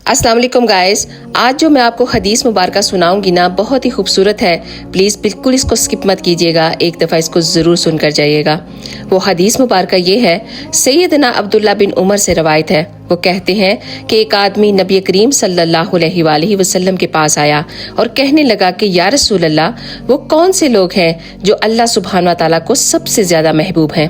अस्सलाम वालेकुम गाइस, आज जो मैं आपको हदीस मुबारका सुनाऊंगी ना बहुत ही खूबसूरत है। प्लीज़ बिल्कुल इसको स्किप मत कीजिएगा, एक दफ़ा इसको ज़रूर सुनकर जाइएगा। वो हदीस मुबारका ये है, सैयदना अब्दुल्ला बिन उमर से रवायत है। वो कहते हैं कि एक आदमी नबी करीम सल्लल्लाहु अलैहि वसल्लम के पास आया और कहने लगा कि या रसूल अल्लाह, वो कौन से लोग हैं जो अल्लाह सुब्हान व तआला को सबसे ज़्यादा महबूब हैं?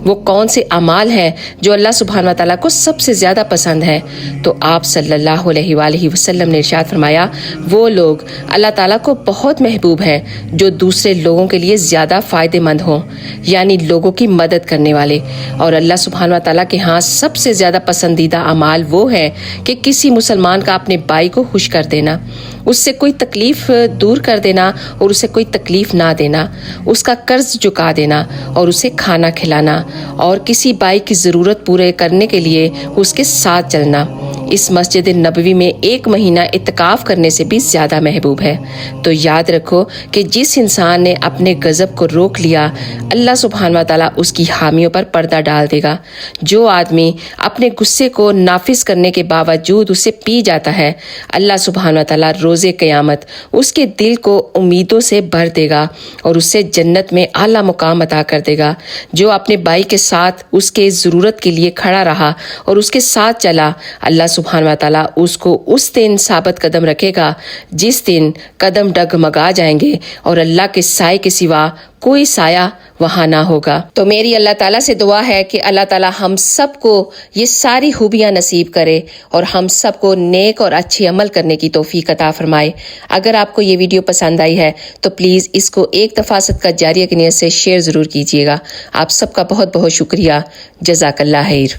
वो कौन से अमाल हैं जो अल्लाह सुब्हान व तआला को सबसे ज़्यादा पसंद है? तो आप सल्लल्लाहु अलैहि वसल्लम ने इरशाद फरमाया, वो लोग अल्लाह ताला को बहुत महबूब हैं जो दूसरे लोगों के लिए ज़्यादा फ़ायदेमंद हों, यानी लोगों की मदद करने वाले। और अल्लाह सुब्हान व तआला के यहाँ सबसे ज़्यादा पसंदीदा अमाल वो है कि किसी मुसलमान का अपने भाई को खुश कर देना, उससे कोई तकलीफ़ दूर कर देना और उसे कोई तकलीफ़ ना देना, उसका कर्ज चुका देना और उसे खाना खिलाना और किसी भाई की ज़रूरत पूरे करने के लिए उसके साथ चलना। इस मस्जिद नबवी में 1 महीना इत्तिकाफ़ करने से भी ज़्यादा महबूब है। तो याद रखो कि जिस इंसान ने अपने गज़ब को रोक लिया, अल्लाह सुब्हान व तआला उसकी हामियों पर पर्दा डाल देगा। जो आदमी अपने गुस्से को नाफिज करने के बावजूद उसे पी जाता है, अल्लाह सुब्हान व तआला रोज़े क़यामत उसके दिल को उम्मीदों से भर देगा और उससे जन्नत में आला मुकाम अता कर देगा। जो अपने भाई के साथ उसके ज़रूरत के लिए खड़ा रहा और उसके साथ चला, अल्लाह सुब्हान व तआला उसको उस दिन साबित कदम रखेगा जिस दिन कदम डगमगा जाएंगे और अल्लाह के साए के सिवा कोई साया वहाँ ना होगा। तो मेरी अल्लाह ताला से दुआ है कि अल्लाह ताला हम सबको ये सारी खूबियाँ नसीब करे और हम सबको नेक और अच्छे अमल करने की तौफीक अता फरमाए। अगर आपको ये वीडियो पसंद आई है तो प्लीज़ इसको एक दफ़ा सदका जारिया की नियत से शेयर ज़रूर कीजिएगा। आप सबका बहुत बहुत शुक्रिया। जज़ाकल्लाह खैर।